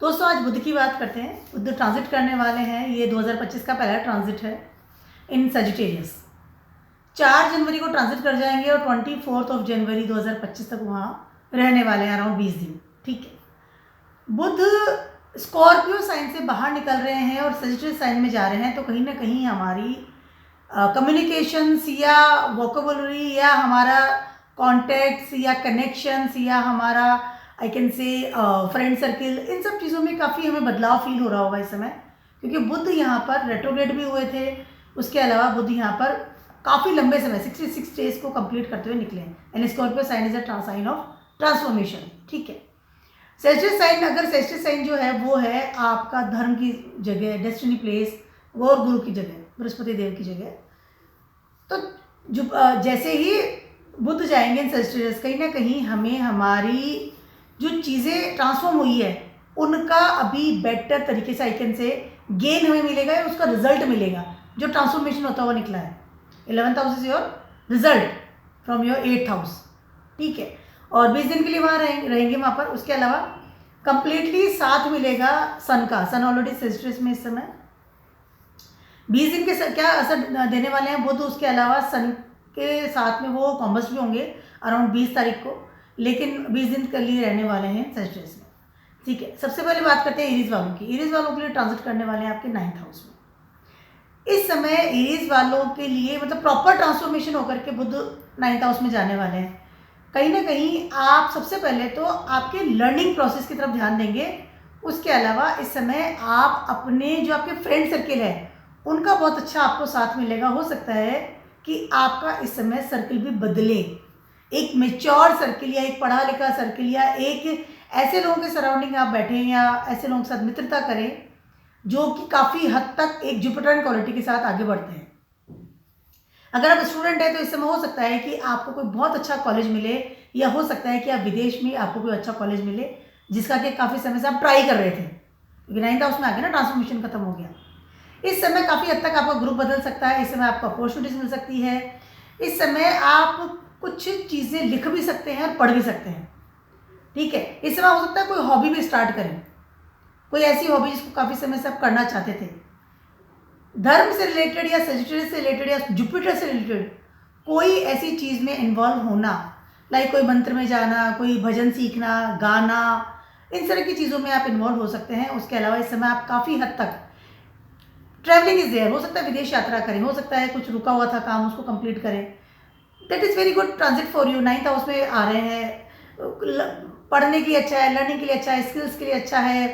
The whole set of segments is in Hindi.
दोस्तों आज बुध की बात करते हैं। बुध ट्रांजिट करने वाले हैं। ये 2025 का पहला ट्रांजिट है इन सजिटेरियस। 4 जनवरी को ट्रांजिट कर जाएंगे और 24 जनवरी 2025 तक वहाँ रहने वाले हैं, अराउंड 20 दिन। ठीक है, बुध स्कॉर्पियो साइन से बाहर निकल रहे हैं और सजिटेरियस साइन में जा रहे हैं, तो कहीं ना कहीं हमारी कम्युनिकेशंस या वोकेबुलरी या हमारा कॉन्टैक्ट्स या कनेक्शंस या हमारा I can say friend circle, इन सब चीज़ों में काफ़ी हमें बदलाव फील हो रहा होगा इस समय, क्योंकि बुध यहाँ पर रेट्रोग्रेड भी हुए थे। उसके अलावा बुध यहाँ पर काफ़ी लंबे समय 66 डेज को कंप्लीट करते हुए निकले हैं। And Scorpio sign is a sign of transformation. ठीक है, सेजिटेरियस साइन, अगर सेजिटेरियस साइन जो है वो है आपका धर्म की जगह, डेस्टिनी प्लेस, और गुरु की जगह, बृहस्पति देव की जगह। तो जो जैसे ही बुध जाएंगे इन सेजिटेरियस, कहीं ना कहीं हमें हमारी जो चीज़ें ट्रांसफॉर्म हुई है उनका अभी बेटर तरीके से आई कैन से गेन हमें मिलेगा या उसका रिजल्ट मिलेगा। जो ट्रांसफॉर्मेशन होता हुआ निकला है, 11th house is your result from your 8th house. ठीक है, और 20 दिन के लिए वहाँ रहेंगे वहाँ पर। उसके अलावा कंप्लीटली साथ मिलेगा सन का। सन ऑलरेडी सेजिटेरियस में इस समय 20 दिन के क्या असर देने वाले हैं बुध। उसके अलावा सन के साथ में वो कॉम्बस्ट भी होंगे अराउंड 20 तारीख को, लेकिन 20 दिन के लिए रहने वाले हैं सेजिटेरियस में। ठीक है, सबसे पहले बात करते हैं एरीज वालों की। एरीज वालों के लिए ट्रांजिट करने वाले हैं आपके 9th हाउस में। इस समय एरीज वालों के लिए मतलब प्रॉपर ट्रांसफॉर्मेशन होकर के बुध 9th हाउस में जाने वाले हैं। कहीं ना कहीं आप सबसे पहले तो आपके लर्निंग प्रोसेस की तरफ ध्यान देंगे। उसके अलावा इस समय आप अपने जो आपके फ्रेंड सर्किल है उनका बहुत अच्छा आपको साथ मिलेगा। हो सकता है कि आपका इस समय सर्किल भी बदले, एक मेच्योर सर्किल या एक पढ़ा लिखा सर्किल या एक ऐसे लोगों के सराउंडिंग आप बैठें या ऐसे लोगों के साथ मित्रता करें जो कि काफ़ी हद तक एक जुपिटरियन क्वालिटी के साथ आगे बढ़ते हैं। अगर आप स्टूडेंट हैं तो इस समय हो सकता है कि आपको कोई बहुत अच्छा कॉलेज मिले, या हो सकता है कि आप विदेश में आपको कोई अच्छा कॉलेज मिले जिसका कि काफ़ी समय से आप ट्राई कर रहे थे, क्योंकि 9th हाउस में आ गया ना, ट्रांसफॉर्मेशन खत्म हो गया। इस समय काफ़ी हद तक आपका ग्रुप बदल सकता है। इस समय आपको अपॉर्चुनिटीज मिल सकती है। इस समय आप कुछ चीज़ें लिख भी सकते हैं और पढ़ भी सकते हैं। ठीक है, इस समय हो सकता है कोई हॉबी भी स्टार्ट करें, कोई ऐसी हॉबी जिसको काफ़ी समय से आप करना चाहते थे। धर्म से रिलेटेड या सेजिटेरियस से रिलेटेड या जुपिटर से रिलेटेड कोई ऐसी चीज़ में इन्वॉल्व होना, लाइक कोई मंत्र में जाना, कोई भजन सीखना, गाना, इन तरह की चीज़ों में आप इन्वॉल्व हो सकते हैं। उसके अलावा इस समय आप काफ़ी हद तक ट्रैवलिंग इज देयर, हो सकता है विदेश यात्रा करें, हो सकता है कुछ रुका हुआ था काम उसको कंप्लीट करें। That is very good transit for you. 9th house में आ रहे हैं, पढ़ने के लिए अच्छा है, लर्निंग के लिए अच्छा है, स्किल्स के लिए अच्छा है।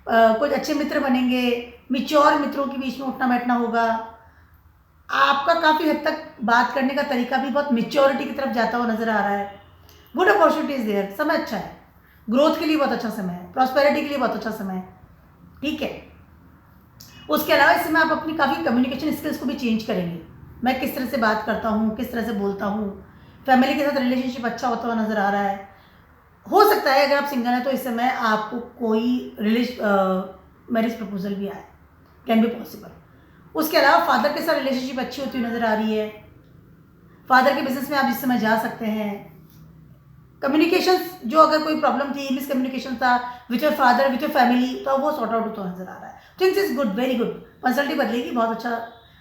कुछ अच्छे मित्र बनेंगे, मिच्योर मित्रों के बीच में उठना बैठना होगा। आपका काफ़ी हद तक बात करने का तरीका भी बहुत मिच्योरिटी की तरफ जाता हुआ नजर आ रहा है। गुड अपॉर्चुनिटीज देयर, समय अच्छा है, ग्रोथ के लिए बहुत अच्छा समय है, प्रॉस्पेरिटी के लिए बहुत अच्छा समय है। ठीक है, उसके अलावा इस समय आप अपनी काफ़ी कम्युनिकेशन स्किल्स को भी चेंज करेंगे। मैं किस तरह से बात करता हूँ, किस तरह से बोलता हूँ, फैमिली के साथ रिलेशनशिप अच्छा होता हुआ नज़र आ रहा है। हो सकता है अगर आप सिंगल हैं तो इस समय आपको कोई मैरिज प्रपोजल भी आए, कैन बी पॉसिबल। उसके अलावा फादर के साथ रिलेशनशिप अच्छी होती हुई नज़र आ रही है। फादर के बिजनेस में आप इस समय जा सकते हैं। कम्युनिकेशंस जो अगर कोई प्रॉब्लम थी, मिसकम्युनिकेशन था with your father, with your family, तो वो सॉर्ट आउट होता नजर आ रहा है। Things is good, very good. Personality बदलेगी, बहुत अच्छा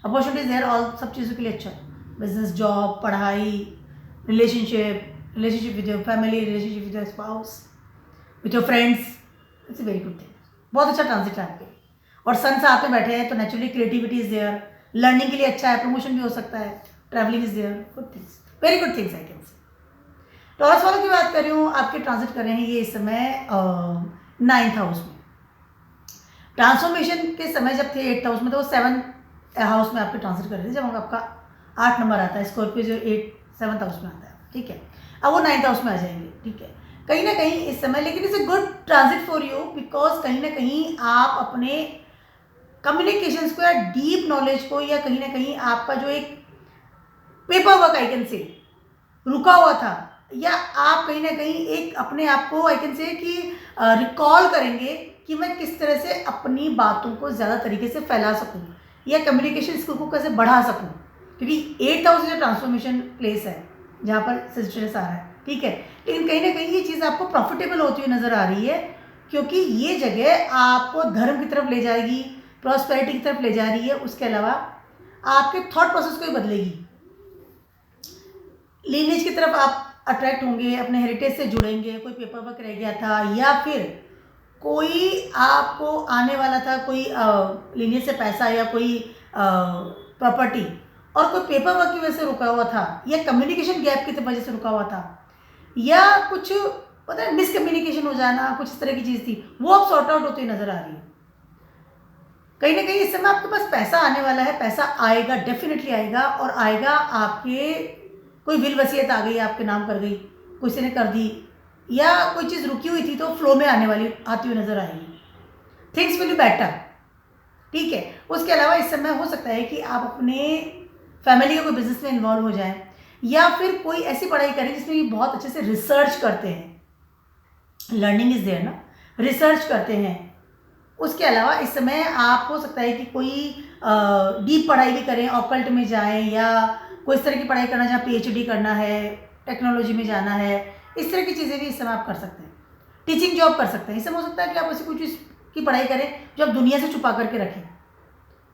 अपॉर्चुनिटीज देयर, ऑल सब चीज़ों के लिए अच्छा। बिजनेस, जॉब, पढ़ाई, relationship with your family, relationship with your spouse, with your friends, it's a very good thing. बहुत अच्छा ट्रांजिट है आपके। और सन साथ में बैठे हैं तो naturally creativity is there, learning के लिए अच्छा है, प्रमोशन भी हो सकता है, travelling is there, good things, very good things I can say. Taurus वालों की बात कर रही हूँ, आपके ट्रांजिट कर रहे हैं ये इस समय 9th हाउस में। ट्रांसफॉर्मेशन के समय जब थे 8th हाउस में, तो वो 7th हाउस में आपके ट्रांजिट कर रहे थे, जब आपका 8 नंबर आता है, स्कॉर्पियो जो 7th हाउस में आता है। ठीक है, अब वो 9th हाउस में आ जाएंगे। ठीक है, कहीं ना कहीं इस समय, लेकिन it's a good transit for you, because कहीं ना कहीं आप अपने कम्युनिकेशंस को या डीप नॉलेज को, या कहीं ना कहीं आपका जो एक पेपर वर्क आई कैन से रुका हुआ था, या आप कहीं ना कहीं एक अपने आप को आई कैन से कि रिकॉल करेंगे कि मैं किस तरह से अपनी बातों को ज़्यादा तरीके से फैला सकूं या कम्युनिकेशन स्किल को कैसे बढ़ा सकूं, क्योंकि 8th हाउस जो ट्रांसफॉर्मेशन प्लेस है जहाँ पर सेजिटेरियस आ रहा है। ठीक है, लेकिन कहीं ना कहीं ये चीज़ आपको प्रॉफिटेबल होती हुई नज़र आ रही है, क्योंकि ये जगह आपको धर्म की तरफ ले जाएगी, प्रॉस्पेरिटी की तरफ ले जा रही है। उसके अलावा आपके थॉट प्रोसेस को ही बदलेगी। लीनेज की तरफ आप अट्रैक्ट होंगे, अपने हेरिटेज से जुड़ेंगे। कोई पेपर वर्क रह गया था या फिर कोई आपको आने वाला था, कोई लीनेज से पैसा या कोई प्रॉपर्टी, और कोई पेपर वर्क की वजह से रुका हुआ था या कम्युनिकेशन गैप की वजह से रुका हुआ था या कुछ पता है मिसकम्युनिकेशन हो जाना, कुछ इस तरह की चीज़ थी, वो अब सॉर्ट आउट होती नज़र आ रही है। कहीं ना कहीं इस समय आपके पास पैसा आने वाला है, पैसा आएगा, डेफिनेटली आएगा। और आएगा आपके, कोई विल वसीयत आ गई, आपके नाम कर गई, किसी ने कर दी, या कोई चीज़ रुकी हुई थी तो फ्लो में आती हुई नज़र आएगी। थिंग्स विल बी बेटर, ठीक है। उसके अलावा इस समय हो सकता है कि आप अपने फैमिली के कोई बिजनेस में इन्वॉल्व हो जाएं, या फिर कोई ऐसी पढ़ाई करें जिसमें ये बहुत अच्छे से रिसर्च करते हैं। लर्निंग इज देयर ना, रिसर्च करते हैं। उसके अलावा इस समय आप हो सकता है कि कोई डीप पढ़ाई भी करें, ऑकल्ट में जाएं, या कोई इस तरह की पढ़ाई करना जहाँ पीएचडी करना है, टेक्नोलॉजी में जाना है, इस तरह की चीज़ें भी इस समय आप कर सकते हैं। टीचिंग जॉब कर सकते हैं। इस समय हो सकता है कि आप ऐसी कोई चीज़ की पढ़ाई करें जो आप दुनिया से छुपा करके रखें।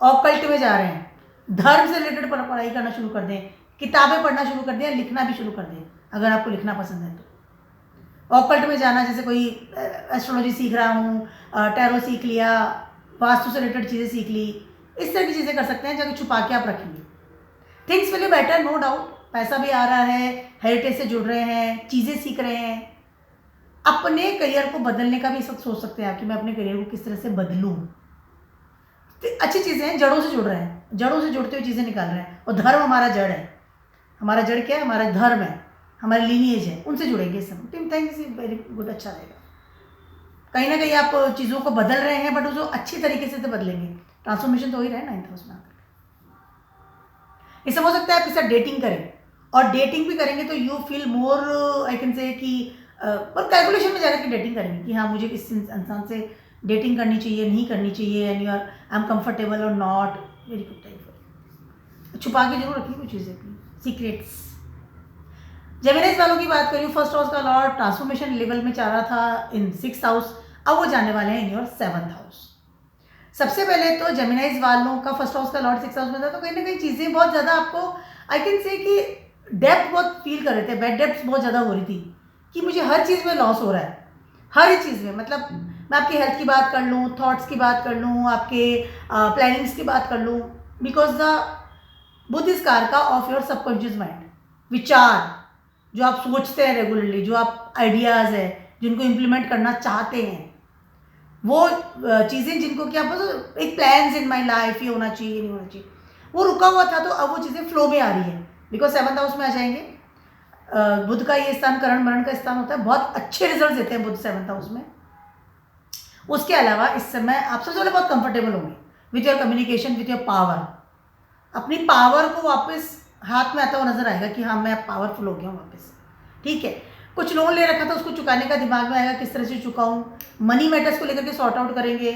ऑकल्ट में जा रहे हैं, धर्म से रिलेटेड पढ़ाई करना शुरू कर दें, किताबें पढ़ना शुरू कर दें, लिखना भी शुरू कर दें अगर आपको लिखना पसंद है तो। ऑकल्ट में जाना, जैसे कोई एस्ट्रोलॉजी सीख रहा हूँ, टैरो सीख लिया, वास्तु से रिलेटेड चीज़ें सीख ली, इस तरह की चीज़ें कर सकते हैं जब छुपा के आप रखेंगे। Things will be better, no doubt. पैसा भी आ रहा है, हेरिटेज से जुड़ रहे हैं, चीज़ें सीख रहे हैं। अपने करियर को बदलने का भी सब सोच सकते हैं आप कि मैं अपने करियर को किस तरह से बदलूँ। तो अच्छी चीज़ें हैं, जड़ों से जुड़ रहे हैं, जड़ों से जुड़ते हुए चीज़ें निकाल रहे हैं। और धर्म हमारा जड़ है। हमारा जड़ क्या है? हमारा धर्म है, हमारी लीनिएज है, उनसे जुड़ेंगे सब। टीम थैंक्स, वेरी गुड, अच्छा रहेगा। कहीं ना कहीं आप चीज़ों को बदल रहे हैं, बट उसको अच्छी तरीके से तो बदलेंगे। ट्रांसफॉर्मेशन तो हो ही रहा है 9th हाउस में आकर। इससे हो सकता है आप किसी डेटिंग करें, और डेटिंग भी करेंगे तो you feel more, I can से कि पर कैलकुलेशन में जाकर के डेटिंग करेंगे कि हाँ मुझे इस इंसान से डेटिंग करनी चाहिए, नहीं करनी चाहिए, and you are I am comfortable और not. Very good time for. छुपा के जरूर रखिए कुछ चीज़ें अपनी सीक्रेट्स। जेमिनीज वालों की बात करूँ, फर्स्ट हाउस का लॉर्ड ट्रांसफॉर्मेशन लेवल में चाह रहा था इन 6th हाउस, अब वो जाने वाले हैं इन योर 7th हाउस। सबसे पहले तो जेमिनीज वालों का फर्स्ट हाउस का लॉर्ड 6th हाउस में था, तो कहीं ना कहीं चीज़ें बहुत ज़्यादा आपको आई कैन से कि डेप्थ बहुत फील कर रहे थे, बैड डेप्थ बहुत ज़्यादा हो रही थी कि मुझे हर चीज़ में लॉस हो रहा है, हर चीज़ में। मतलब मैं आपकी हेल्थ की बात कर लूँ, थॉट्स की बात कर लूँ, आपके प्लानिंग्स की बात कर लूँ, बिकॉज द बुध इज कारका ऑफ योर सबकॉन्शियस माइंड। विचार जो आप सोचते हैं रेगुलरली, जो आप आइडियाज़ है जिनको इम्प्लीमेंट करना चाहते हैं, वो चीज़ें जिनको कि आप एक प्लान्स इन माई लाइफ, ये होना चाहिए, नहीं होना चाहिए, वो रुका हुआ था, तो अब वो चीज़ें फ्लो में आ रही है, बिकॉज 7th हाउस में आ जाएंगे। बुध का ये स्थान करण मरण का स्थान होता है, बहुत अच्छे रिजल्ट देते हैं बुध 7th हाउस में। उसके अलावा इस समय आप सबसे पहले बहुत कंफर्टेबल होंगे with your communication, with your power. अपनी पावर को वापस हाथ में आता हुआ नजर आएगा कि हाँ मैं पावरफुल हो गया हूँ वापस, ठीक है। कुछ लोन ले रखा था उसको चुकाने का दिमाग में आएगा, किस तरह से चुकाऊँ। मनी मैटर्स को लेकर के सॉर्ट आउट करेंगे,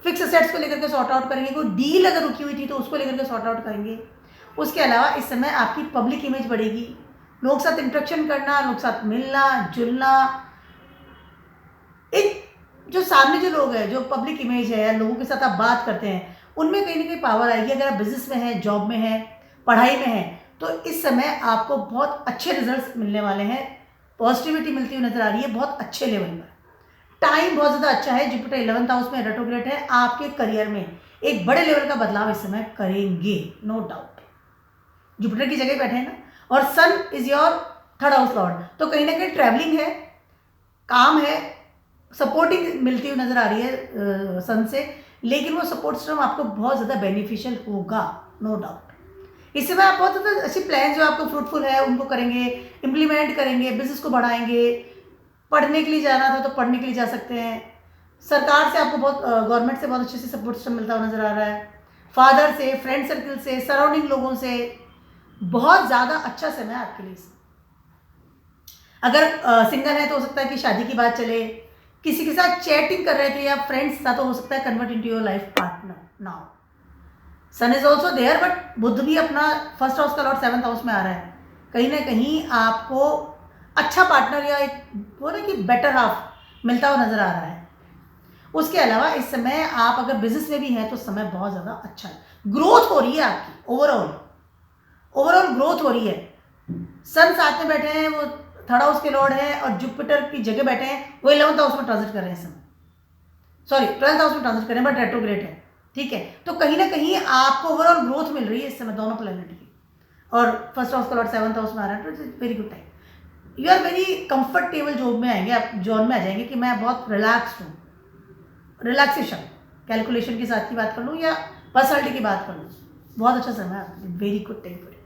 फिक्स असेट्स को लेकर के सॉर्ट आउट करेंगे, कोई डील अगर रुकी हुई थी तो उसको लेकर के सॉर्ट आउट करेंगे। उसके अलावा इस समय आपकी पब्लिक इमेज बढ़ेगी, लोगों के साथ इंटरेक्शन करना, लोगों के साथ मिलना जुलना, एक जो सामने जो लोग हैं, जो पब्लिक इमेज है, लोगों के साथ आप बात करते हैं, उनमें कहीं ना कहीं पावर आएगी। अगर आप बिजनेस में हैं, जॉब में हैं, पढ़ाई में हैं, तो इस समय आपको बहुत अच्छे रिजल्ट्स मिलने वाले हैं। पॉजिटिविटी मिलती हुई नजर आ रही है बहुत अच्छे लेवल पर। टाइम बहुत ज़्यादा अच्छा है। जुपिटर 11th हाउस में रेट्रोग्रेड है, आपके करियर में एक बड़े लेवल का बदलाव इस समय करेंगे, नो डाउट। जुपिटर की जगह बैठे हैं ना, और sun is your 3rd house lord, तो कहीं ना कहीं ट्रैवलिंग है, काम है, सपोर्टिंग मिलती हुई नजर आ रही है सन से, लेकिन वो सपोर्ट सिस्टम आपको बहुत ज़्यादा बेनिफिशियल होगा, नो डाउट। इस समय आप बहुत ज़्यादा अच्छी प्लान जो आपको फ्रूटफुल है उनको करेंगे, इम्प्लीमेंट करेंगे, बिजनेस को बढ़ाएंगे। पढ़ने के लिए जाना था तो पढ़ने के लिए जा सकते हैं। सरकार से आपको बहुत, गवर्नमेंट से बहुत अच्छे से सपोर्ट सिस्टम मिलता हुआ नजर आ रहा है। फादर से, फ्रेंड सर्कल से, सराउंडिंग लोगों से बहुत ज़्यादा अच्छा समय है आपके लिए। अगर सिंगल है तो हो सकता है कि शादी की बात चले, किसी के साथ चैटिंग कर रहे थे या फ्रेंड्स था तो हो सकता है convert into your life partner now. Sun is also there, but Budh भी अपना 1st हाउस का लॉर्ड 7th हाउस में आ रहा है। कहीं ना कहीं आपको अच्छा पार्टनर या एक वो ना कि बेटर हाफ मिलता हुआ नजर आ रहा है। उसके अलावा इस समय आप अगर बिजनेस में भी हैं तो समय बहुत ज़्यादा अच्छा है, ग्रोथ हो रही है आपकी, ओवरऑल ग्रोथ हो रही है। सन साथ में बैठे हैं, वो थर्ड हाउस के लॉर्ड है, और जुपिटर की जगह बैठे हैं, वो 11th हाउस में ट्रांजिट कर रहे हैं इस समय, सॉरी 12th हाउस में ट्रांजिट कर रहे हैं, बट रेट्रोग्रेड है, ठीक है। तो कहीं ना कहीं आपको ओवरऑल ग्रोथ मिल रही है इस समय दोनों प्लैनेट की, और फर्स्ट हाउस का लॉर्ड 7th हाउस में आ रहा है, तो it's very good time. You are very comfortable job में आएंगे आप, जोन में आ जाएंगे कि मैं बहुत रिलैक्स्ड हूँ, रिलैक्सेशन, कैलकुलेशन के साथ की बात कर लूँ या पर्सनैलिटी की बात कर लूँ, बहुत अच्छा समय है आपके लिए, very good time for it.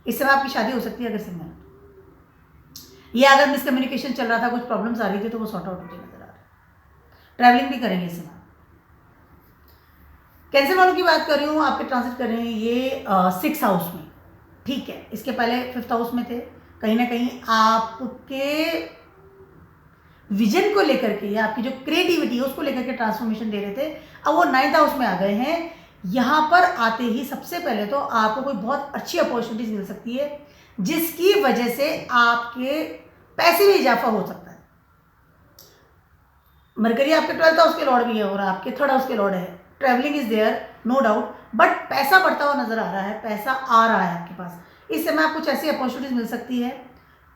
इस समय आपकी शादी हो सकती है अगर सिंगल, या अगर मिसकम्युनिकेशन चल रहा था, कुछ प्रॉब्लम्स आ रही थी, तो वो सॉर्ट आउट होते नजर आ रहा है। ट्रैवलिंग भी करेंगे इस समय। कैंसर वालों की बात कर रही हूँ, आपके ट्रांजिट कर रहे हैं ये 6th हाउस में, ठीक है। इसके पहले 5th हाउस में थे, कहीं ना कहीं आपके विजन को लेकर के या आपकी जो क्रिएटिविटी है उसको लेकर के ट्रांसफॉर्मेशन दे रहे थे, अब वो 9th हाउस में आ गए हैं। यहाँ पर आते ही सबसे पहले तो आपको कोई बहुत अच्छी अपॉर्चुनिटीज मिल सकती है, जिसकी वजह से आपके पैसे में इजाफा हो सकता है। मरकरी आपके 12th हाउस के लॉर्ड भी है और आपके 3rd हाउस के लॉर्ड है, travelling is there no doubt, but पैसा बढ़ता हुआ नजर आ रहा है, पैसा आ रहा है आपके पास। इस समय आपको कुछ ऐसी अपॉर्चुनिटीज मिल सकती है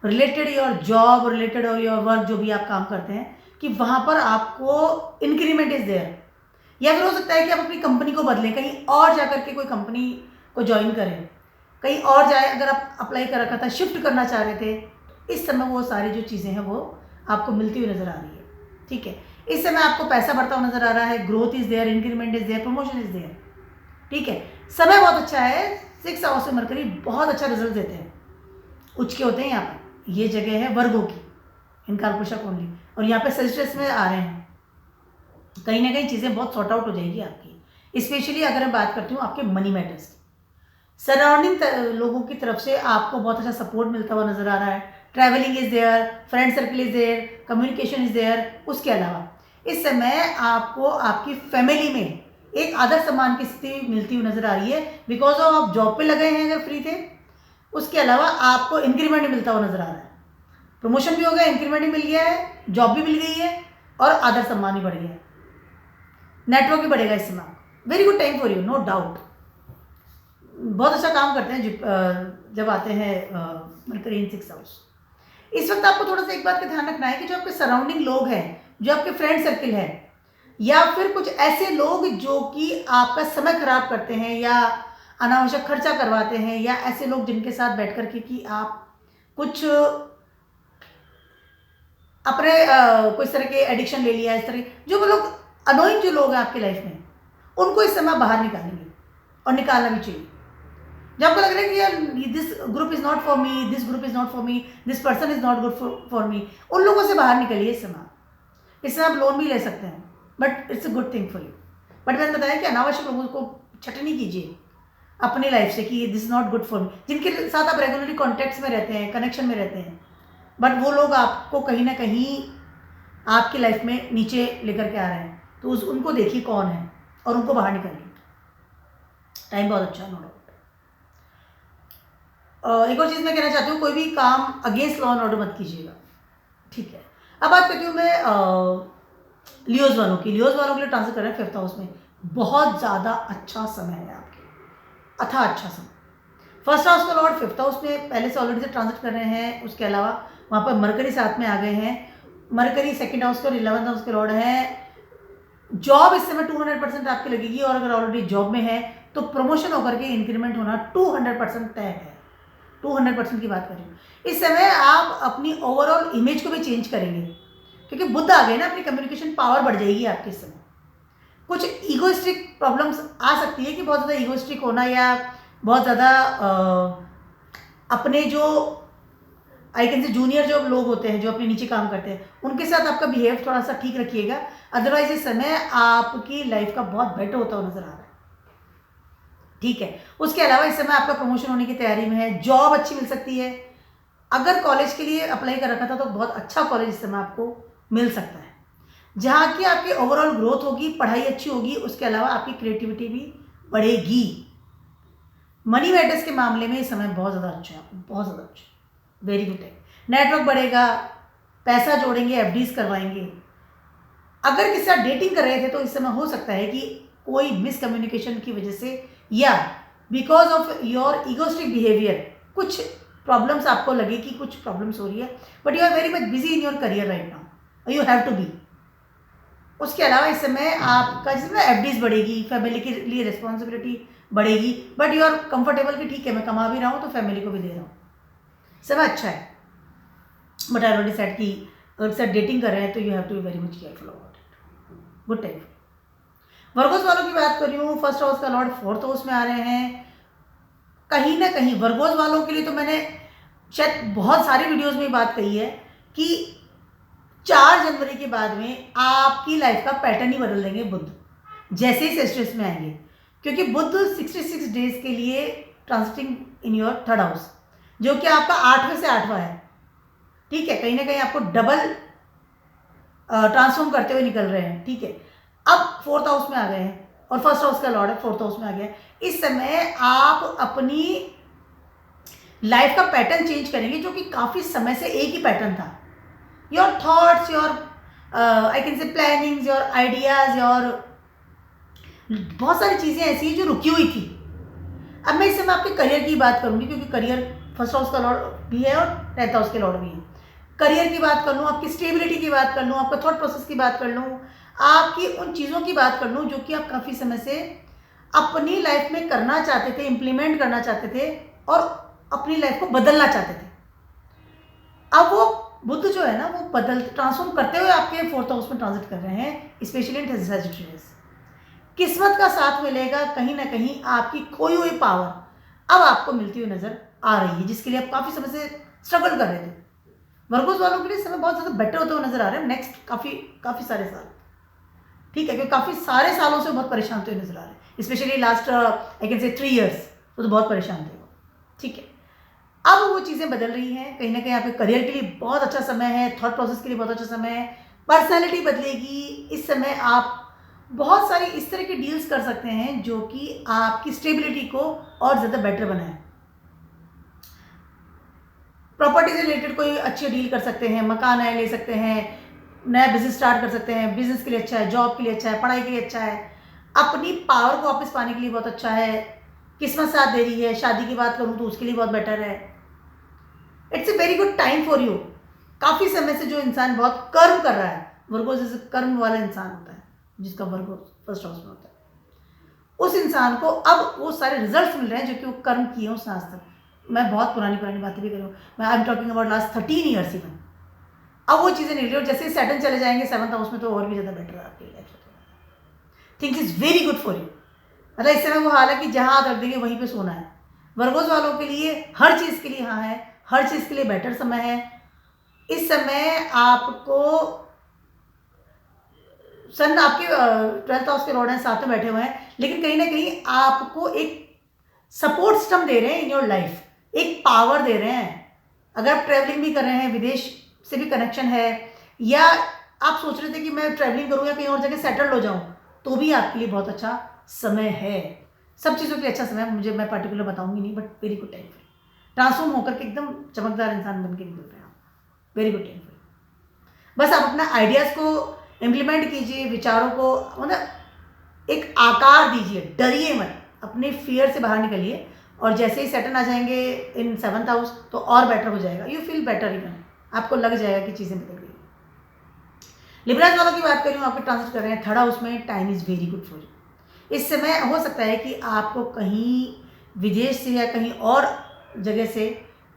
रिलेटेड योर जॉब, रिलेटेड और योर वर्क, जो भी आप काम करते हैं, कि वहाँ पर आपको इंक्रीमेंट इज देयर, या फिर हो सकता है कि आप अपनी कंपनी को बदलें, कहीं और जाकर के कोई कंपनी को ज्वाइन करें, कहीं और जाए, अगर आप अप्लाई कर रखा था, शिफ्ट करना चाह रहे थे, इस समय वो सारी जो चीज़ें हैं वो आपको मिलती हुई नज़र आ रही है, ठीक है। इस समय आपको पैसा बढ़ता हुआ नज़र आ रहा है, growth is there, increment is there, promotion is there, ठीक है। समय बहुत अच्छा है, 6th हाउस से मरकरी बहुत अच्छा रिजल्ट देते हैं, उच्च के होते हैं यहाँ पर। ये जगह है वर्गों की, इनका पुरुषक ओनली, और यहाँ पे सेल्सियस में आ रहे हैं, कहीं ना कहीं चीज़ें बहुत सॉर्ट आउट हो जाएगी आपकी। स्पेशली अगर मैं बात करती हूँ आपके मनी मैटर्स, सराउंडिंग लोगों की तरफ से आपको बहुत अच्छा सपोर्ट मिलता हुआ नजर आ रहा है। Travelling is there, friend circle is there, communication is there. उसके अलावा इस समय आपको आपकी फैमिली में एक आदर सम्मान की स्थिति मिलती हुई नजर आ रही है, बिकॉज ऑफ आप जॉब पे लगे हैं अगर फ्री थे। उसके अलावा आपको इंक्रीमेंट मिलता हुआ नजर आ रहा है, प्रमोशन भी हो गया, इंक्रीमेंट भी मिल गया है, जॉब भी मिल गई है, और आदर सम्मान भी बढ़ गया है, नेटवर्क भी बढ़ेगा इस समय। Very good time for you, no doubt. बहुत अच्छा काम करते हैं जब आते हैं मरकरी इन 6th हाउस। इस वक्त आपको थोड़ा सा एक बात का ध्यान रखना है कि जो आपके सराउंडिंग लोग हैं, जो आपके फ्रेंड सर्कल है, या फिर कुछ ऐसे लोग जो कि आपका समय खराब करते हैं या अनावश्यक खर्चा करवाते हैं, या ऐसे लोग जिनके साथ बैठ कर के कि आप कुछ अपने कोई तरह के एडिक्शन ले लिया, इस तरह जो लोग अनोइंग जो लोग हैं आपकी लाइफ में, उनको इस समय बाहर निकालेंगे, और निकालना भी चाहिए। जब आपको लग रहा है कि यार this group is not for me, this group is not for me, this person is not good for me, उन लोगों से बाहर निकलिए इस समय। इस समय आप लोन भी ले सकते हैं, but it's a good thing for you. But मैंने बताया कि अनावश्यक लोगों को छटनी कीजिए अपनी लाइफ से कि this not good for me, जिनके साथ आप रेगुलरली कॉन्टैक्ट्स में रहते हैं, कनेक्शन में रहते हैं, बट वो लोग आपको कहीं ना कहीं आपकी लाइफ में नीचे लेकर के आ रहे हैं, तो उनको देखिए कौन है और उनको बाहर निकालिए। टाइम बहुत अच्छा है, नो डाउट। एक और चीज़ मैं कहना चाहती हूँ, कोई भी काम अगेंस्ट लॉ एंड ऑर्डर मत कीजिएगा, ठीक है। अब बात करती हूँ मैं लियोज वालों की। लियोज वालों के लिए ट्रांसफर कर रहे हैं 5th हाउस में, बहुत ज़्यादा अच्छा समय है आपके, अथा अच्छा समय। फर्स्ट हाउस का लॉर्ड 5th हाउस में पहले से ऑलरेडी से ट्रांजिट कर रहे हैं, उसके अलावा वहाँ पर मरकरी साथ में आ गए हैं। मरकरी 2nd हाउस के और 11th हाउस के लॉर्ड हैं। जॉब इस समय 200% आपकी लगेगी, और अगर ऑलरेडी जॉब में है तो प्रमोशन होकर के इंक्रीमेंट होना 200% तय है। 200% की बात कर रही हूँ। इस समय आप अपनी ओवरऑल इमेज को भी चेंज करेंगे, क्योंकि बुद्ध आ गए ना, अपनी कम्युनिकेशन पावर बढ़ जाएगी आपके इस समय। कुछ ईगोइस्टिक प्रॉब्लम्स आ सकती है कि बहुत ज़्यादा ईगोइस्टिक होना, या बहुत ज़्यादा अपने जो आई कैन से जूनियर जो लोग होते हैं, जो अपने नीचे काम करते हैं, उनके साथ आपका बिहेव थोड़ा सा ठीक रखिएगा। अदरवाइज इस समय आपकी लाइफ का बहुत बेटर होता हुआ नजर आ रहा है, ठीक है। उसके अलावा इस समय आपका प्रमोशन होने की तैयारी में है, जॉब अच्छी मिल सकती है। अगर कॉलेज के लिए अप्लाई कर रखा था तो बहुत अच्छा कॉलेज इस समय आपको मिल सकता है, जहाँ की आपकी ओवरऑल ग्रोथ होगी, पढ़ाई अच्छी होगी, उसके अलावा आपकी क्रिएटिविटी भी बढ़ेगी। मनी मैटर्स के मामले में इस समय बहुत ज़्यादा अच्छा है, बहुत ज़्यादा अच्छा, वेरी गुड है। नेटवर्क बढ़ेगा, पैसा जोड़ेंगे, एफडीज करवाएंगे, अगर किसी साथ डेटिंग कर रहे थे तो इस समय हो सकता है कि कोई मिसकम्युनिकेशन की वजह से या because of your egoistic behaviour कुछ प्रॉब्लम्स आपको लगे कि कुछ प्रॉब्लम्स हो रही है, but you are very much busy in your career right now, you have to be. उसके अलावा इस समय आपका जिसमें एफडीज बढ़ेगी, फैमिली के लिए रिस्पॉन्सिबिलिटी बढ़ेगी, बट यू आर कंफर्टेबल कि ठीक है मैं कमा भी रहा हूँ तो फैमिली को भी दे रहा हूँ, समय अच्छा है। बट आई ऑलरेडी सेड कि अगर सर डेटिंग कर रहे हैं तो you have to be very much careful about it. Good time. Virgos वालों की बात कर रही हूँ, फर्स्ट हाउस का लॉर्ड फोर्थ हाउस में आ रहे हैं। कहीं ना कहीं वर्गोस वालों के लिए तो मैंने शायद बहुत सारी वीडियोस में बात कही है कि 4 जनवरी के बाद में आपकी लाइफ का पैटर्न ही बदल देंगे बुध, जैसे ही सेस्ट्रेस में आएंगे, क्योंकि बुध 66 डेज के लिए transiting in your third house, जो कि आपका 8वें से 8वां है। ठीक है, कहीं ना कहीं आपको डबल ट्रांसफॉर्म करते हुए निकल रहे हैं। ठीक है, अब फोर्थ हाउस में आ गए हैं और फर्स्ट हाउस का लॉर्ड है, फोर्थ हाउस में आ गया है। इस समय आप अपनी लाइफ का पैटर्न चेंज करेंगे, जो कि काफ़ी समय से एक ही पैटर्न था। Your thoughts, your I can से प्लानिंग्स, योर आइडियाज, योर बहुत सारी चीज़ें ऐसी हैं जो रुकी हुई थी। अब मैं इस समय आपके करियर की बात करूंगी, क्योंकि करियर फर्स्ट हाउस का लॉर्ड भी है और 10th हाउस के लॉर्ड भी है। करियर की बात कर लूँ, आपकी स्टेबिलिटी की बात कर लूँ, आपका थॉट प्रोसेस की बात कर लूँ, आपकी उन चीज़ों की बात कर लूँ जो कि आप काफ़ी समय से अपनी लाइफ में करना चाहते थे, इम्प्लीमेंट करना चाहते थे और अपनी लाइफ को बदलना चाहते थे। अब वो बुध जो है ना, वो बदल ट्रांसफॉर्म करते हुए आपके फोर्थ हाउस में ट्रांजिट कर रहे हैं, स्पेशली इन सजिटेरियस। किस्मत का साथ मिलेगा, कहीं ना कहीं आपकी खोई हुई पावर अब आपको मिलती हुई नजर आ रही है, जिसके लिए आप काफ़ी समय से स्ट्रगल कर रहे थे। वर्गोस वालों के लिए समय बहुत ज़्यादा बेटर होते हुए नजर आ रहे हैं नेक्स्ट काफ़ी सारे साल। ठीक है, क्योंकि काफ़ी सारे सालों से बहुत परेशान होते हुए नजर आ रहे हैं, स्पेशली लास्ट आई कैन से 3 years वो तो बहुत परेशान थे वो। ठीक है, अब वो चीज़ें बदल रही हैं, कहीं ना कहीं आपके करियर के लिए बहुत अच्छा समय है, थॉट प्रोसेस के लिए बहुत अच्छा समय है, पर्सनैलिटी बदलेगी। इस समय आप बहुत सारी इस तरह की डील्स कर सकते हैं जो कि आपकी स्टेबिलिटी को और ज़्यादा बेटर बनाए। प्रॉपर्टी से रिलेटेड कोई अच्छी डील कर सकते हैं, मकान नया ले सकते हैं, नया बिजनेस स्टार्ट कर सकते हैं, बिजनेस के लिए अच्छा है, जॉब के लिए अच्छा है, पढ़ाई के लिए अच्छा है, अपनी पावर को वापस पाने के लिए बहुत अच्छा है। किस्मत साथ दे रही है। शादी की बात करूँ तो उसके लिए बहुत बेटर है। It's a very good time for you. काफ़ी समय से जो इंसान बहुत कर्म कर रहा है, वर्गो जैसे कर्म वाला इंसान होता है जिसका वर्गो फर्स्ट हाउस में होता है, उस इंसान को अब वो सारे रिजल्ट्स मिल रहे हैं जो कि वो कर्म किए हैं उस आज तक। मैं बहुत पुरानी बातें भी कर रही हूँ, मैं I am talking about last 13 years even. अब वो चीज़ें नहीं रही और जैसे सैटर्न चले जाएंगे 7th हाउस में तो और भी ज़्यादा बेटर है आपकी life. Things is very good for you. मतलब इस समय वो हाल है कि जहाँ आप रख देंगे वहीं पे सोना है। वर्गोस वालों के लिए हर चीज़ के लिए हाँ है, हर चीज़ के लिए बेटर समय है। इस समय आपको सन आपके 12th हाउस के लॉर्ड हैं, साथ में बैठे हुए हैं, लेकिन कहीं ना कहीं आपको एक सपोर्ट सिस्टम दे रहे हैं इन योर लाइफ, एक पावर दे रहे हैं। अगर आप ट्रैवलिंग भी कर रहे हैं, विदेश से भी कनेक्शन है, या आप सोच रहे थे कि मैं ट्रैवलिंग करूँ या कहीं और जगह सेटल्ड हो जाऊँ, तो भी आपके लिए बहुत अच्छा समय है। सब चीज़ों के लिए अच्छा समय है, मुझे मैं पर्टिकुलर बताऊंगी नहीं, but very good time for transform होकर के एकदम चमकदार इंसान बन के निकल रहे हैं आप। Very good time for. बस आप अपना आइडियाज़ को इम्प्लीमेंट कीजिए, विचारों को मतलब एक आकार दीजिए, डरिए मत, अपने फियर से बाहर निकलिए और जैसे ही सेटल आ जाएंगे इन 7th हाउस तो और बेटर हो जाएगा। यू फील बेटर इवन, आपको लग जाएगा कि चीज़ें बदल गई। लिब्राज वालों की बात करूँ, आपके ट्रांजिट कर रहे हैं 3rd हाउस में, time is very good for you. इस समय हो सकता है कि आपको कहीं विदेश से या कहीं और जगह से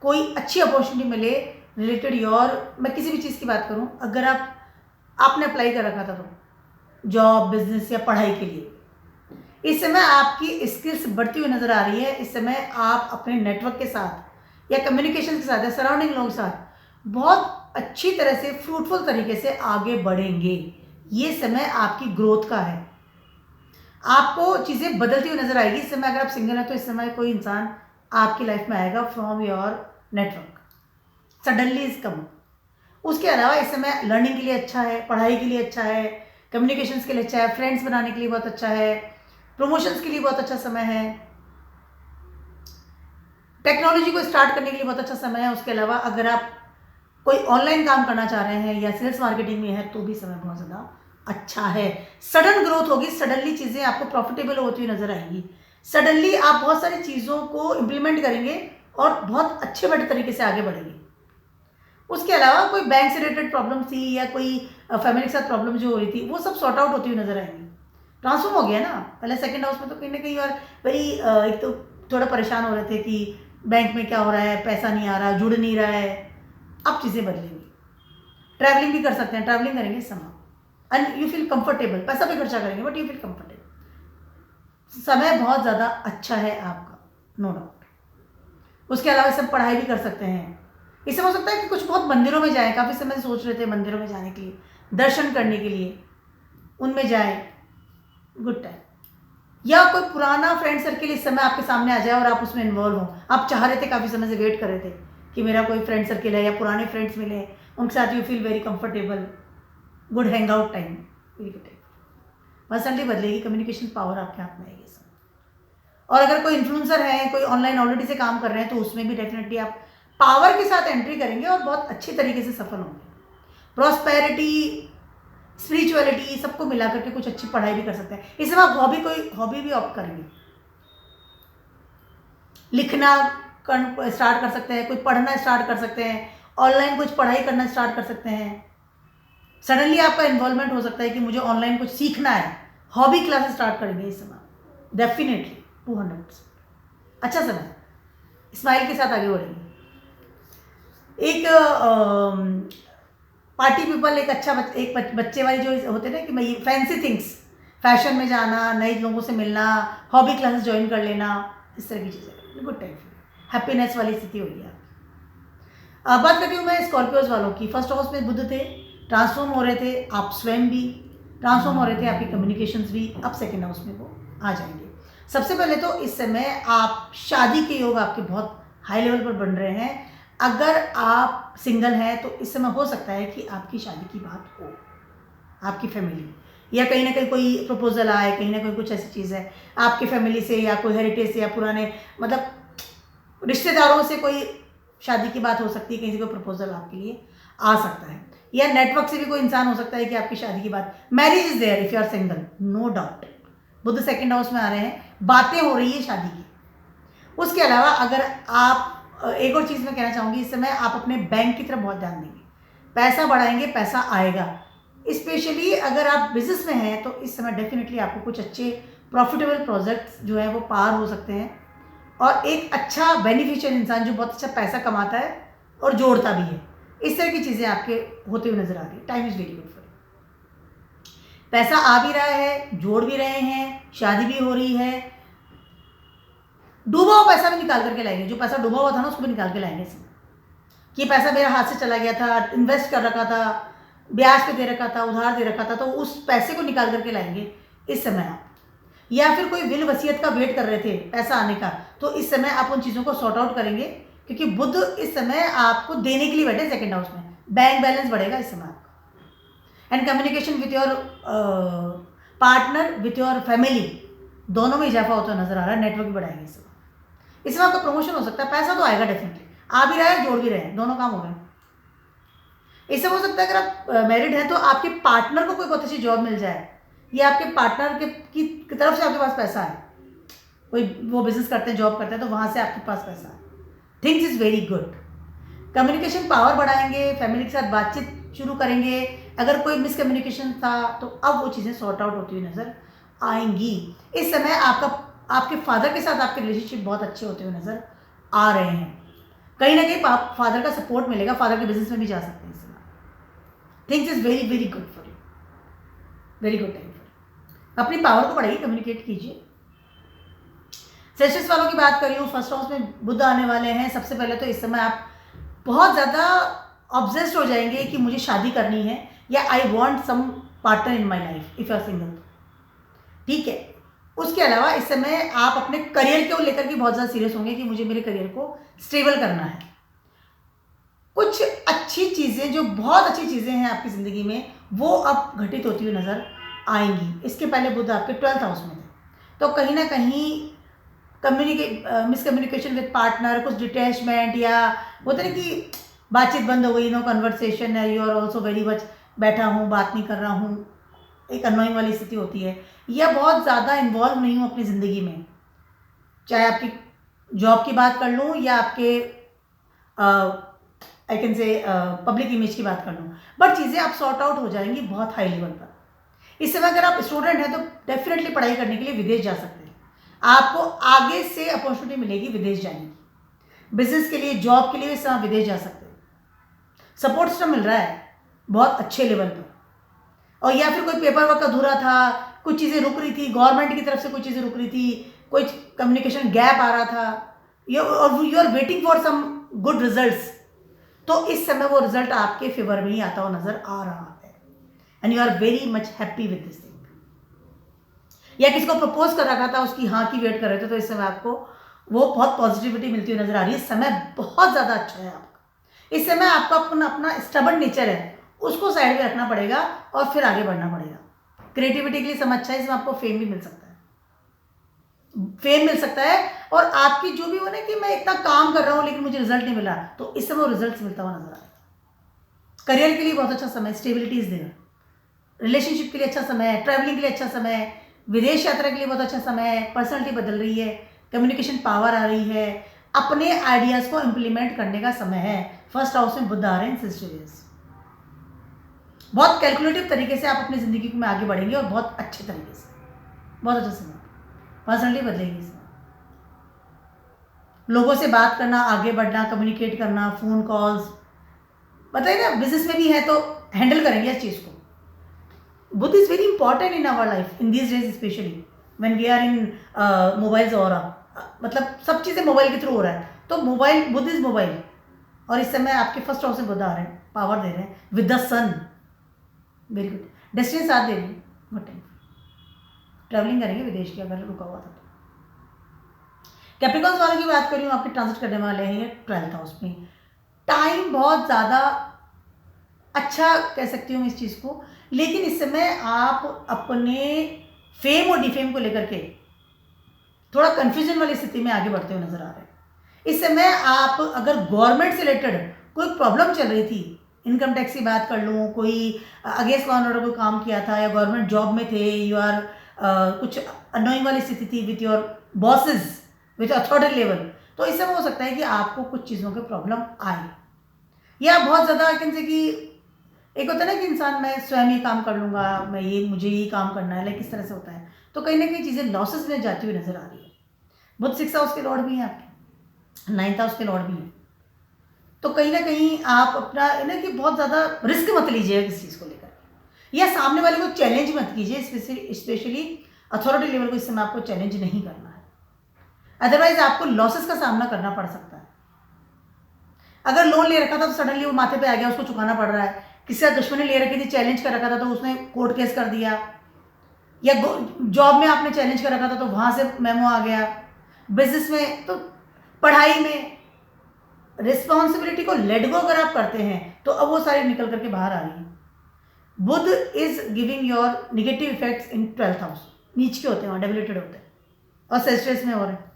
कोई अच्छी अपॉर्चुनिटी मिले रिलेटेड योर, मैं किसी भी चीज़ की बात करूँ, अगर आपने अप्लाई कर रखा था तो जॉब, बिजनेस या पढ़ाई के लिए, इस समय आपकी स्किल्स बढ़ती हुई नज़र आ रही है। इस समय आप अपने नेटवर्क के साथ या कम्युनिकेशन के साथ या सराउंडिंग लोगों के साथ बहुत अच्छी तरह से फ्रूटफुल तरीके से आगे बढ़ेंगे। ये समय आपकी ग्रोथ का है, आपको चीज़ें बदलती हुई नजर आएगी। इस समय अगर आप सिंगल हैं तो इस समय कोई इंसान आपकी लाइफ में आएगा from your network, suddenly is come. उसके अलावा इस समय लर्निंग के लिए अच्छा है, पढ़ाई के लिए अच्छा है, कम्युनिकेशंस के लिए अच्छा है, फ्रेंड्स बनाने के लिए बहुत अच्छा है, प्रमोशंस के लिए बहुत अच्छा समय है, टेक्नोलॉजी को स्टार्ट करने के लिए बहुत अच्छा समय है। उसके अलावा अगर आप कोई ऑनलाइन काम करना चाह रहे हैं या सेल्स मार्केटिंग में है तो भी समय बहुत ज़्यादा अच्छा है। सडन ग्रोथ होगी, सडनली चीज़ें आपको प्रॉफिटेबल होती हुई नजर आएंगी। सडनली आप बहुत सारी चीज़ों को इम्प्लीमेंट करेंगे और बहुत अच्छे बड़े तरीके से आगे बढ़ेंगे। उसके अलावा कोई बैंक से रिलेटेड प्रॉब्लम थी या कोई फैमिली के साथ प्रॉब्लम जो हो रही थी वो सब सॉर्ट आउट होती हुई नजर आएंगी। ट्रांसफॉर्म हो गया ना। पहले सेकंड हाउस में तो कहीं ना कहीं और वेरी एक तो थोड़ा परेशान हो रहे थे कि बैंक में क्या हो रहा है, पैसा नहीं आ रहा, जुड़ नहीं रहा है। अब चीज़ें बदलेंगी। ट्रैवलिंग भी कर सकते हैं, ट्रैवलिंग करेंगे इस समय एंड यू फील कंफर्टेबल। पैसा भी खर्चा करेंगे बट यू फील कंफर्टेबल। समय बहुत ज़्यादा अच्छा है आपका, नो डाउट। उसके अलावा सब पढ़ाई भी कर सकते हैं। इससे हो सकता है कि कुछ बहुत मंदिरों में जाएं, काफ़ी समय से सोच रहे थे मंदिरों में जाने के लिए, दर्शन करने के लिए, उनमें जाएं, गुड टाइम। या कोई पुराना फ्रेंड सर्किल इस समय आपके सामने आ जाए और आप उसमें इन्वॉल्व हो। आप चाह रहे थे, काफ़ी समय से वेट कर रहे थे कि मेरा कोई फ्रेंड सर्किल है या पुराने फ्रेंड्स मिले, उनके साथ you feel very comfortable, good hang out time, very good time. Personally बदलेगी, कम्युनिकेशन पावर आपके हाथ में आएगी इसमें। और अगर कोई इन्फ्लुएंसर है, कोई ऑनलाइन ऑलरेडी से काम कर रहे हैं, तो उसमें भी डेफिनेटली आप पावर के साथ एंट्री करेंगे और बहुत अच्छे तरीके से सफल होंगे। प्रॉस्पेरिटी, स्पिरिचुअलिटी सबको मिला करके कुछ अच्छी पढ़ाई भी कर सकते हैं। इस समय आप कोई हॉबी भी ऑप्ट करेंगे। लिखना स्टार्ट कर सकते हैं, कोई पढ़ना स्टार्ट कर सकते हैं, ऑनलाइन कुछ पढ़ाई करना स्टार्ट कर सकते हैं। सडनली आपका इन्वॉल्वमेंट हो सकता है कि मुझे ऑनलाइन कुछ सीखना है, हॉबी क्लासेस स्टार्ट करेंगे इस समय, डेफिनेटली 200%। अच्छा समय, स्माइल के साथ आगे बढ़ेंगे। एक पार्टी पीपल, एक अच्छा एक बच्चे वाली जो होते हैं ना कि मैं फैंसी थिंग्स, फैशन में जाना, नए लोगों से मिलना, हॉबी क्लासेस ज्वाइन कर लेना, इस तरह की चीज़ें, गुड टाइम, हैप्पीनेस वाली स्थिति होगी आपकी। बात करती हूँ मैं स्कॉर्पियोज वालों की। फर्स्ट हाउस में बुध थे, ट्रांसफॉर्म हो रहे थे, आप स्वयं भी ट्रांसफॉर्म हो रहे थे, आपकी कम्युनिकेशंस भी। अब सेकेंड हाउस में वो आ जाएंगे। सबसे पहले तो इस समय आप शादी के योग आपके बहुत हाई लेवल पर बन रहे हैं। अगर आप सिंगल हैं तो इस समय हो सकता है कि आपकी शादी की बात हो, आपकी फैमिली या कहीं ना कहीं कोई प्रपोजल आए, कहीं ना कहीं कुछ ऐसी चीज़ है आपकी फैमिली से या कोई हेरिटेज से या पुराने मतलब रिश्तेदारों से कोई शादी की बात हो सकती है, कहीं से कोई प्रपोजल आपके लिए आ सकता है। या नेटवर्क से भी कोई इंसान हो सकता है कि आपकी शादी की बात, marriage is there if you are single, no doubt. बुध सेकेंड हाउस में आ रहे हैं, बातें हो रही है शादी की। उसके अलावा अगर आप एक और चीज़ मैं कहना चाहूँगी, इस समय आप अपने बैंक की तरफ बहुत ध्यान देंगे, पैसा बढ़ाएंगे, पैसा आएगा। स्पेशली अगर आप बिजनेस में हैं तो इस समय डेफिनेटली आपको कुछ अच्छे प्रॉफिटेबल प्रोजेक्ट्स जो है वो पार हो सकते हैं। और एक अच्छा बेनिफिशियल इंसान जो बहुत अच्छा पैसा कमाता है और जोड़ता भी है, इस तरह की चीज़ें आपके होते हुए नजर आ रही है। Time is very good for you. पैसा आ भी रहा है, जोड़ भी रहे हैं, शादी भी हो रही है, डूबा हुआ पैसा भी निकाल करके लाएंगे। जो पैसा डूबा हुआ था ना उसको भी निकाल के लाएंगे इसमें, कि पैसा मेरा हाथ से चला गया था, इन्वेस्ट कर रखा था, ब्याज पे दे रखा था, उधार दे रखा था, तो उस पैसे को निकाल करके लाएंगे इस समय आप। या फिर कोई विल वसीयत का वेट कर रहे थे पैसा आने का, तो इस समय आप उन चीज़ों को सॉर्ट आउट करेंगे, क्योंकि बुध इस समय आपको देने के लिए बैठे सेकेंड हाउस में। बैंक बैलेंस बढ़ेगा इस समय आपका। And communication with your partner, with your family, दोनों में इजाफा होता नजर आ रहा है। नेटवर्क भी बढ़ाएंगे इस समय। इस समय आपका प्रमोशन हो सकता है, पैसा तो आएगा डेफिनेटली, आ भी रहा है, जोड़ भी रहे हैं, दोनों काम हो रहे हैं। इससे हो सकता है अगर आप मैरिड हैं तो आपके पार्टनर को कोई बहुत अच्छी जॉब मिल जाए, या आपके पार्टनर की तरफ से आपके पास पैसा है, कोई वो बिजनेस करते हैं, जॉब करते हैं, तो वहाँ से आपके पास पैसा है। Things is very good. Communication power बढ़ाएंगे, फैमिली के साथ बातचीत शुरू करेंगे। अगर कोई मिसकम्युनिकेशन था तो अब वो चीज़ें सॉर्ट आउट होती हुई नजर आएंगी। इस समय आपके फादर के साथ आपके रिलेशनशिप बहुत अच्छे होते हुए नजर आ रहे हैं। कहीं ना कहीं फादर का सपोर्ट मिलेगा, फादर के बिजनेस में भी जा सकते हैं इस समय। Things is very very good for you, very good time for you. अपनी पावर को बढ़ाइए, कम्युनिकेट कीजिए। सेशंस वालों की बात करी हूँ, फर्स्ट हाउस में बुध आने वाले हैं। सबसे पहले तो इस समय आप बहुत ज़्यादा ऑब्सेस्ड हो जाएंगे कि मुझे शादी करनी है, या I want some partner in my life if you are single, ठीक है। उसके अलावा इस समय आप अपने करियर को लेकर के बहुत ज़्यादा सीरियस होंगे कि मुझे मेरे करियर को स्टेबल करना है। कुछ अच्छी चीज़ें, जो बहुत अच्छी चीज़ें हैं आपकी ज़िंदगी में, वो अब घटित होती हुई नज़र आएंगी। इसके पहले बुध आपके 12th हाउस में थे, तो कहीं ना कहीं मिसकम्युनिकेशन विद पार्टनर, कुछ डिटैचमेंट, या होता है कि बातचीत बंद हो गई, नो कन्वर्सेशन है, you are also very much बैठा हूँ, बात नहीं कर रहा हूँ, एक अननोइंग वाली स्थिति होती है, या बहुत ज़्यादा इन्वॉल्व नहीं हूँ अपनी ज़िंदगी में, चाहे आपकी जॉब की बात कर लूँ या आपके आई कैन से पब्लिक इमेज की बात कर लूँ, बट चीज़ें आप सॉर्ट आउट हो जाएंगी बहुत हाई लेवल पर। इस समय अगर आप स्टूडेंट हैं तो डेफिनेटली पढ़ाई करने के लिए विदेश जा सकते हैं, आपको आगे से अपॉर्चुनिटी मिलेगी विदेश जाने की। बिजनेस के लिए, जॉब के लिए इस समय विदेश जा सकते हैं, सपोर्ट सिस्टम मिल रहा है बहुत अच्छे लेवल पर। और या फिर कोई पेपर वर्क अधूरा था, कुछ चीज़ें रुक रही थी, गवर्नमेंट की तरफ से कुछ चीज़ें रुक रही थी, कोई कम्युनिकेशन गैप आ रहा था, you are waiting for some good results, तो इस समय वो रिजल्ट आपके फेवर में ही आता हुआ नजर आ रहा है, and you are very much happy with this thing. या किसी को प्रपोज कर रखा था, उसकी हाँ की वेट कर रहे थे, तो इस समय आपको वो बहुत पॉजिटिविटी मिलती हुई नजर आ रही है। समय बहुत ज़्यादा अच्छा है आपका। इस समय आपका अपना स्टबर्न नेचर है, उसको साइड में रखना पड़ेगा और फिर आगे बढ़ना पड़ेगा। क्रिएटिविटी के लिए समय अच्छा है, इसमें आपको फेम भी मिल सकता है, फेम मिल सकता है। और आपकी जो भी हो ना कि मैं इतना काम कर रहा हूँ लेकिन मुझे रिजल्ट नहीं मिला, तो इस समय वो रिजल्ट मिलता हुआ नजर आएगा। करियर के लिए बहुत अच्छा समय, स्टेबिलिटी इज देयर, रिलेशनशिप के लिए अच्छा समय है, ट्रैवलिंग के लिए अच्छा समय है, विदेश यात्रा के लिए बहुत अच्छा समय है, पर्सनैलिटी बदल रही है, कम्युनिकेशन पावर आ रही है, अपने आइडियाज़ को इम्प्लीमेंट करने का समय है। फर्स्ट हाउस में बुध आ रहे हैं सेजिटेरियस, बहुत कैलकुलेटिव तरीके से आप अपनी ज़िंदगी में आगे बढ़ेंगे और बहुत अच्छे तरीके से, बहुत अच्छा समय, पर्सनैलिटी बदलेगी इसमें। लोगों से बात करना, आगे बढ़ना, कम्युनिकेट करना, फ़ोन कॉल्स, बताइए ना, बिजनेस में भी है तो हैंडल करेंगे इस चीज़ को। Budh is very important in our life in this days, specially when we are in mobiles और मतलब सब चीज़ें मोबाइल के थ्रू हो रहा है, तो मोबाइल, बुध इज़ मोबाइल। और इस समय आपके फर्स्ट हाउस में बुध आ रहे हैं, पावर दे रहे हैं with the sun, very good. Destiny साथ दे रही है, गुड टाइम, ट्रैवलिंग करेंगे विदेश की अगर रुका हुआ था तो। कैप्रिकॉर्न्स वालों की बात कर रही हूँ, आपके ट्रांजिट करने वाले हैं 12th हाउस में। टाइम बहुत ज़्यादा अच्छा कह सकती हूँ मैं इस चीज़ को, लेकिन इस समय आप अपने फेम और डिफेम को लेकर के थोड़ा कन्फ्यूजन वाली स्थिति में आगे बढ़ते हुए नजर आ रहे हैं। इस समय आप अगर गवर्नमेंट से रिलेटेड कोई प्रॉब्लम चल रही थी, इनकम टैक्स की बात कर लूँ, कोई अगेंस्ट लॉ एंड ऑर्डर कोई काम किया था, या गवर्नमेंट जॉब में थे, यू आर कुछ अनोइंग वाली स्थिति थी with your bosses, with authority level, तो इस समय हो सकता है कि आपको कुछ चीज़ों की प्रॉब्लम आए, या बहुत ज़्यादा आई कैन से कि एक होता है ना कि इंसान मैं स्वयं ही काम कर लूँगा, मैं ये मुझे ही काम करना है, लाइक इस तरह से होता है, तो कहीं ना कहीं चीज़ें लॉसेस में जाती हुई नजर आ रही है। बुध 6th हाउस के लॉर्ड भी हैं आपके, 9th हाउस के लॉर्ड भी हैं, तो कहीं ना कहीं आप अपना ना कि बहुत ज़्यादा रिस्क मत लीजिएगा किसी चीज़ को लेकर, या सामने वाले को चैलेंज मत कीजिए, स्पेशली अथॉरिटी लेवल को इस समय आपको चैलेंज नहीं करना है, अदरवाइज आपको लॉसेस का सामना करना पड़ सकता है। अगर लोन ले रखा था तो सडनली वो माथे पे आ गया, उसको चुकाना पड़ रहा है, किसी से दुश्मनी ले रखी थी, चैलेंज कर रखा था तो उसने कोर्ट केस कर दिया, या जॉब में आपने चैलेंज कर रखा था तो वहाँ से मेमो आ गया, बिजनेस में, तो पढ़ाई में रिस्पॉन्सिबिलिटी को लेट गो अगर आप करते हैं तो अब वो सारी निकल करके बाहर आ रही है। Budh is giving your negative effects in 12th house, नीच के होते हैं, डेबिलेटेड होते हैं और सेस्ट्रेस में हो रहे हैं,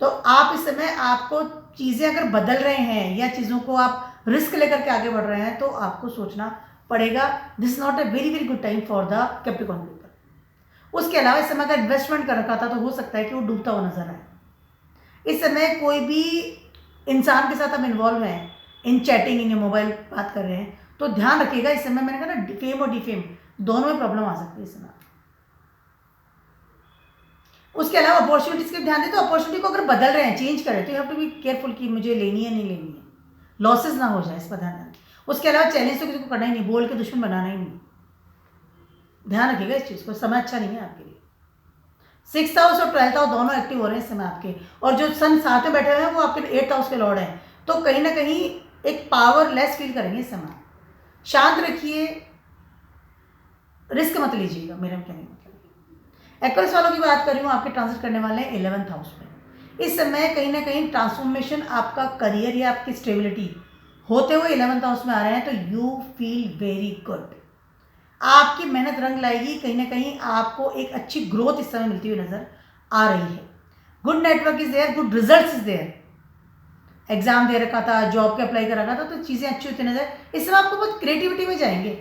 तो आप इस समय आपको चीज़ें अगर बदल रहे हैं या चीज़ों को आप रिस्क लेकर के आगे बढ़ रहे हैं तो आपको सोचना पड़ेगा। This is not a very very good time for the Capricorn people. उसके अलावा इस समय अगर इन्वेस्टमेंट कर रखा था तो हो सकता है कि वो डूबता हुआ नजर आए। इस समय कोई भी इंसान के साथ आप इन्वॉल्व हैं इन चैटिंग, इन मोबाइल बात कर रहे हैं, तो ध्यान रखिएगा इस समय, मैंने कहा ना फेम और डिफेम दोनों में प्रॉब्लम आ सकती है इस समय। उसके अलावा अपॉर्चुनिटीज के ध्यान दें, तो अपॉर्चुनिटी को अगर बदल रहे हैं, चेंज कर रहे हैं, तो you have to be careful कि मुझे लेनी है नहीं लेनी है, लॉसेस ना हो जाए, इस पर ध्यान दें। उसके अलावा चैलेंज तो किसी को करना ही नहीं, बोल के दुश्मन बनाना ही नहीं, ध्यान रखिएगा इस चीज़ को, समय अच्छा नहीं है आपके लिए। 6th हाउस और 12th हाउस दोनों एक्टिव हो रहे हैं इस समय आपके, और जो सन साथ में बैठे हुए हैं वो आपके 8th हाउस के लॉर्ड हैं, तो कहीं ना कहीं एक पावरलेस फील करेंगे इस समय। शांत रखिए, रिस्क मत लीजिएगा, मेरा कहने का मतलब। एक्वेरियस वालों की बात कर रही हूँ, आपके ट्रांजिट करने वाले हैं 11th हाउस में। इस समय कहीं ना कहीं ट्रांसफॉर्मेशन, आपका करियर या आपकी स्टेबिलिटी होते हुए 11th हाउस में आ रहे हैं, तो यू फील वेरी गुड, आपकी मेहनत रंग लाएगी, कहीं ना कहीं आपको एक अच्छी ग्रोथ इस समय मिलती हुई नजर आ रही है। Good network is there, good results is there, exam दे रखा था, जॉब के अप्लाई कर रखा था, तो चीज़ें अच्छी होती नजर, इस समय आपको बहुत क्रिएटिविटी में जाएंगे,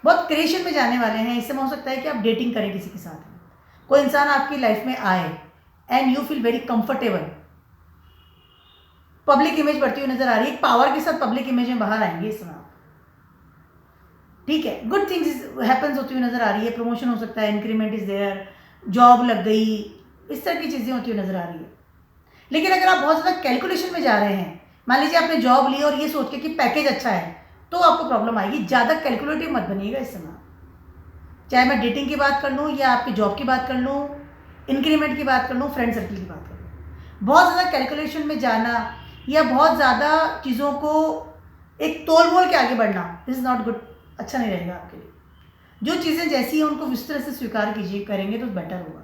बहुत क्रिएशन में जाने वाले हैं। इससे हो सकता है कि आप डेटिंग करें किसी के साथ, कोई इंसान आपकी लाइफ में आए and you feel very comfortable. Public image बढ़ती हुई नजर आ रही है, पावर के साथ पब्लिक इमेज में बाहर आएंगे इस समय आप, ठीक है। गुड थिंग्स हैपन्स होती हुई नजर आ रही है, प्रमोशन हो सकता है, इंक्रीमेंट इज देयर, जॉब लग गई, इस तरह की चीज़ें होती हुई नजर आ रही है। लेकिन अगर आप बहुत ज़्यादा कैलकुलेशन में जा रहे हैं, मान लीजिए आपने जॉब ली और ये सोच के कि पैकेज अच्छा है, तो आपको प्रॉब्लम आएगी। ज़्यादा कैलकुलेटिव मत बनिएगा इस समय, चाहे मैं डेटिंग की बात कर लूँ या आपकी जॉब की बात कर लूँ, इंक्रीमेंट की बात कर लूँ, फ्रेंड सर्कल की बात कर लूँ। बहुत ज़्यादा कैलकुलेशन में जाना या बहुत ज़्यादा चीज़ों को एक तोल मोल के आगे बढ़ना, दिस इज़ नॉट गुड, अच्छा नहीं रहेगा आपके लिए। जो चीज़ें जैसी हैं उनको इस तरह से स्वीकार कीजिए, करेंगे तो बेटर होगा।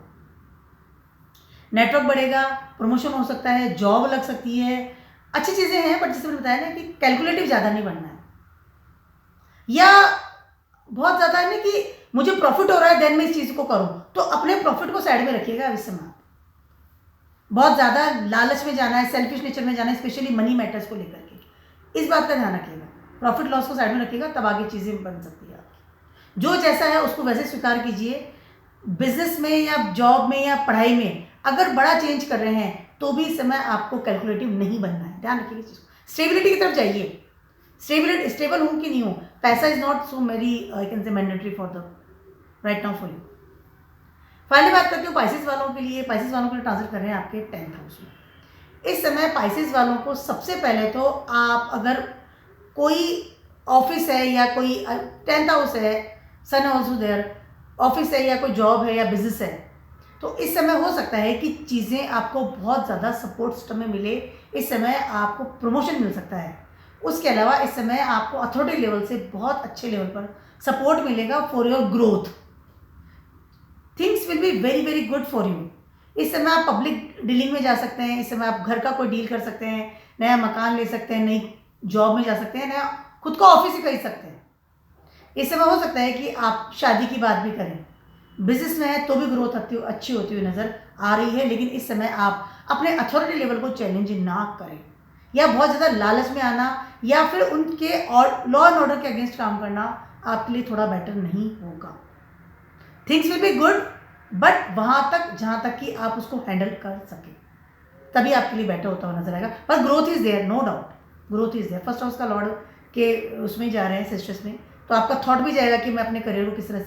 नेटवर्क बढ़ेगा, प्रमोशन हो सकता है, जॉब लग सकती है, अच्छी चीज़ें हैं, बट जैसे मैंने बताया ना कि कैलकुलेटिव ज़्यादा नहीं बनना है, या बहुत ज़्यादा है ना कि मुझे प्रॉफिट हो रहा है देन मैं इस चीज़ को करूं, तो अपने प्रॉफिट को साइड में रखिएगा इस समय। बहुत ज़्यादा लालच में जाना है, सेल्फिश नेचर में जाना है, स्पेशली मनी मैटर्स को लेकर के, इस बात का ध्यान रखिएगा। प्रॉफिट लॉस को साइड में रखिएगा, तब आगे चीज़ें बन सकती है आपकी। जो जैसा है उसको वैसे स्वीकार कीजिए। बिजनेस में या जॉब में या पढ़ाई में अगर बड़ा चेंज कर रहे हैं तो भी इस समय आपको कैलकुलेटिव नहीं बनना है, ध्यान रखिएगा चीज़ को। स्टेबिलिटी की तरफ जाइए, स्टेबल हूँ कि नहीं हूँ, पैसा is not so very I can से mandatory for the right now for you. Finally बात करती हूँ पाइसेस वालों के लिए। पाइसेस वालों के लिए ट्रांसफर कर रहे हैं आपके 10th हाउस में। इस समय पाइसेस वालों को सबसे पहले तो आप अगर कोई ऑफिस है या कोई 10th हाउस है, सन ऑल्सो देयर, ऑफिस है या कोई जॉब है या बिजनेस है, तो इस समय हो सकता है कि चीज़ें आपको बहुत ज़्यादा सपोर्ट सिस्टम में मिले। इस समय आपको प्रमोशन मिल सकता है। उसके अलावा इस समय आपको अथॉरिटी लेवल से बहुत अच्छे लेवल पर सपोर्ट मिलेगा for your growth. Things will be very very good for you. इस समय आप पब्लिक डीलिंग में जा सकते हैं, इस समय आप घर का कोई डील कर सकते हैं, नया मकान ले सकते हैं, नई जॉब में जा सकते हैं, नया खुद का ऑफिस ही खरीद सकते हैं। इस समय हो सकता है कि आप शादी की बात भी करें, बिजनेस में है तो भी ग्रोथ अच्छी होती हुई नज़र आ रही है। लेकिन इस समय आप अपने अथॉरिटी लेवल को चैलेंज ना करें, या बहुत ज़्यादा लालच में आना या फिर उनके और लॉ एंड ऑर्डर के अगेंस्ट काम करना आपके लिए थोड़ा बेटर नहीं होगा। Things will be good, but वहाँ तक जहाँ तक कि आप उसको हैंडल कर सकें, तभी आपके लिए बेटर होता हुआ नजर आएगा। पर growth is there, no doubt, growth is there. First house का लॉर्ड के उसमें जा रहे हैं, सिस्टर्स में, तो आपका थॉट भी जाएगा कि मैं अपने करियर को किस तरह